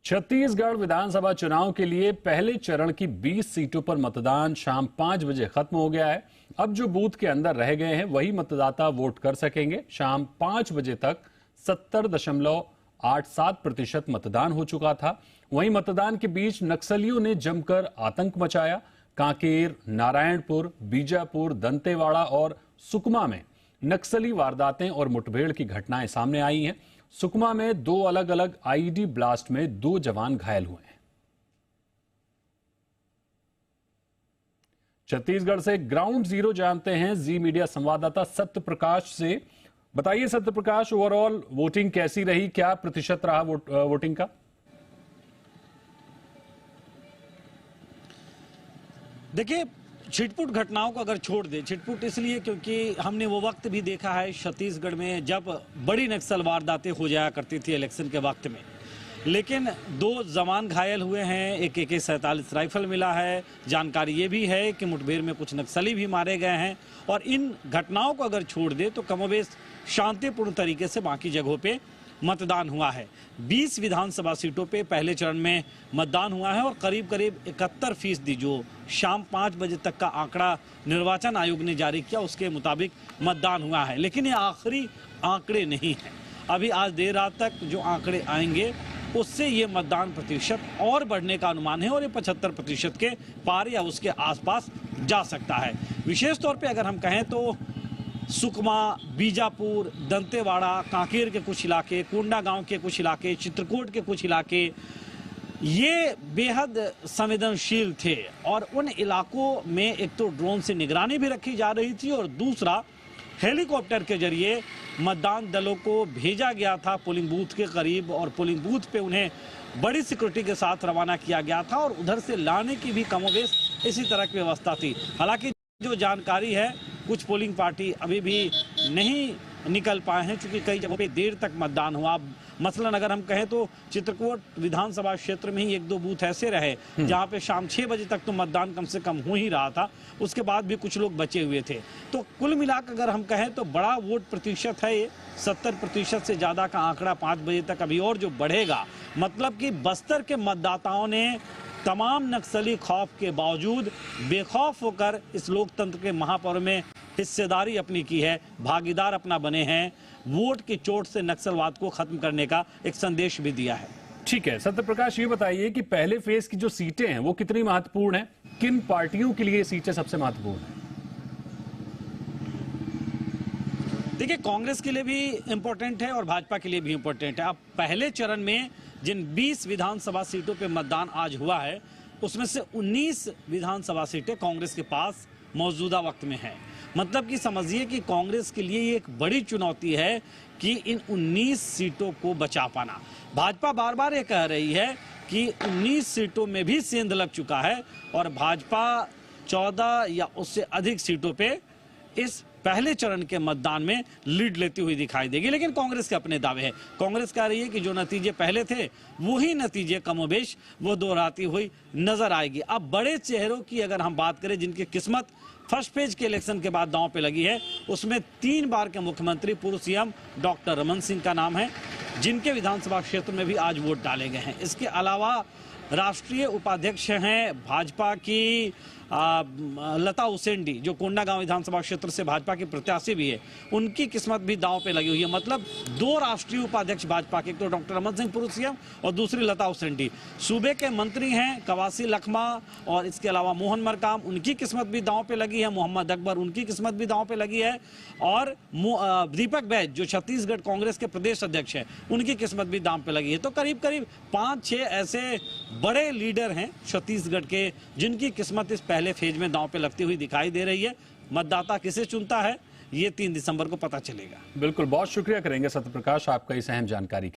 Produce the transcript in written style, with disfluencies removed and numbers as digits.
छत्तीसगढ़ विधानसभा चुनाव के लिए पहले चरण की 20 सीटों पर मतदान शाम 5 बजे खत्म हो गया है। अब जो बूथ के अंदर रह गए हैं वही मतदाता वोट कर सकेंगे। शाम 5 बजे तक 70.87% मतदान हो चुका था। वहीं मतदान के बीच नक्सलियों ने जमकर आतंक मचाया। कांकेर, नारायणपुर, बीजापुर, दंतेवाड़ा और सुकमा में नक्सली वारदातें और मुठभेड़ की घटनाएं सामने आई हैं। सुकमा में 2 अलग अलग आईईडी ब्लास्ट में 2 जवान घायल हुए हैं। छत्तीसगढ़ से ग्राउंड जीरो जानते हैं जी मीडिया संवाददाता सत्य प्रकाश से। बताइए सत्य प्रकाश, ओवरऑल वोटिंग कैसी रही, क्या प्रतिशत रहा वोटिंग का? देखिए, छिटपुट घटनाओं को अगर छोड़ दे, छिटपुट इसलिए क्योंकि हमने वो वक्त भी देखा है छत्तीसगढ़ में जब बड़ी नक्सल वारदातें हो जाया करती थी इलेक्शन के वक्त में, लेकिन 2 जवान घायल हुए हैं, एक AK-47 राइफल मिला है। जानकारी ये भी है कि मुठभेड़ में कुछ नक्सली भी मारे गए हैं। और इन घटनाओं को अगर छोड़ दे तो कमोबेश शांतिपूर्ण तरीके से बाकी जगहों पे मतदान हुआ है। 20 विधानसभा सीटों पे पहले चरण में मतदान हुआ है और करीब करीब 71% जो शाम 5 बजे तक का आंकड़ा निर्वाचन आयोग ने जारी किया उसके मुताबिक मतदान हुआ है। लेकिन ये आखिरी आंकड़े नहीं हैं। अभी आज देर रात तक जो आंकड़े आएंगे उससे ये मतदान प्रतिशत और बढ़ने का अनुमान है और ये 75% के पार या उसके आसपास जा सकता है। विशेष तौर पे अगर हम कहें तो सुकमा, बीजापुर, दंतेवाड़ा, कांकेर के कुछ इलाके, कोंडागांव के कुछ इलाके, चित्रकूट के कुछ इलाके ये बेहद संवेदनशील थे और उन इलाकों में एक तो ड्रोन से निगरानी भी रखी जा रही थी और दूसरा हेलीकॉप्टर के जरिए मतदान दलों को भेजा गया था पोलिंग बूथ के करीब और पोलिंग बूथ पे उन्हें बड़ी सिक्योरिटी के साथ रवाना किया गया था और उधर से लाने की भी कमोबेश इसी तरह की व्यवस्था थी। हालांकि जो जानकारी है कुछ पोलिंग पार्टी अभी भी नहीं निकल पाए हैं क्योंकि कई जगहों पे देर तक मतदान हुआ। मसलन अगर हम कहें तो चित्रकूट विधानसभा क्षेत्र में ही 1-2 बूथ ऐसे रहे जहां पे शाम 6 बजे तक तो मतदान कम से कम हो ही रहा था, उसके बाद भी कुछ लोग बचे हुए थे। तो कुल मिलाकर अगर हम कहें तो बड़ा वोट प्रतिशत है ये, 70% से ज्यादा का आंकड़ा 5 बजे तक अभी और जो बढ़ेगा। मतलब कि बस्तर के मतदाताओं ने तमाम नक्सली खौफ के बावजूद बेखौफ होकर इस लोकतंत्र के महापर्व में हिस्सेदारी अपनी की है, भागीदार अपना बने हैं, वोट की चोट से नक्सलवाद को खत्म करने का एक संदेश भी दिया है। ठीक है सत्य प्रकाश, ये बताइए कि पहले फेज की जो सीटें हैं वो कितनी महत्वपूर्ण हैं? किन पार्टियों के लिए ये सीटें सबसे महत्वपूर्ण हैं? देखिए, कांग्रेस के लिए भी इम्पोर्टेंट है और भाजपा के लिए भी इम्पोर्टेंट है। अब पहले चरण में जिन 20 विधानसभा सीटों पे मतदान आज हुआ है उसमें से 19 विधानसभा सीटें कांग्रेस के पास मौजूदा वक्त में है। मतलब कि समझिए कि कांग्रेस के लिए ये एक बड़ी चुनौती है कि इन 19 सीटों को बचा पाना। भाजपा बार बार ये कह रही है कि 19 सीटों में भी सेंध लग चुका है और भाजपा 14 या उससे अधिक सीटों पे इस पहले चरण के मतदान में लीड लेती हुई दिखाई देगी। लेकिन कांग्रेस के अपने दावे हैं। कांग्रेस कह रही है कि जो नतीजे पहले थे वही नतीजे कमोबेश वो दोहराती हुई नजर आएगी। अब बड़े चेहरों की अगर हम बात करें जिनकी किस्मत फर्स्ट पेज के इलेक्शन के बाद दांव पे लगी है, उसमें 3 बार के मुख्यमंत्री पूर्व CM डॉक्टर रमन सिंह का नाम है, जिनके विधानसभा क्षेत्र में भी आज वोट डाले गए हैं। इसके अलावा राष्ट्रीय उपाध्यक्ष हैं भाजपा की लता उसेंडी, जो कोंडागांव विधानसभा क्षेत्र से भाजपा की प्रत्याशी भी है, उनकी किस्मत भी दांव पे लगी हुई है। मतलब 2 राष्ट्रीय उपाध्यक्ष भाजपा के, एक तो डॉक्टर रमन सिंह पूर्व CM और दूसरी लता उसेंडी। सूबे के मंत्री हैं कवासी लखमा और इसके अलावा मोहन मरकाम, उनकी किस्मत भी दांव पे लगी है। मोहम्मद अकबर, उनकी किस्मत भी दांव पे लगी है। और दीपक बैज जो छत्तीसगढ़ कांग्रेस के प्रदेश अध्यक्ष है, उनकी किस्मत भी दांव पे लगी है। तो करीब करीब 5-6 ऐसे बड़े लीडर हैं छत्तीसगढ़ के जिनकी किस्मत इस पहले फेज में दांव पे लगती हुई दिखाई दे रही है। मतदाता किसे चुनता है ये 3 दिसंबर को पता चलेगा। बिल्कुल, बहुत शुक्रिया करेंगे सत्य प्रकाश आपका इस अहम जानकारी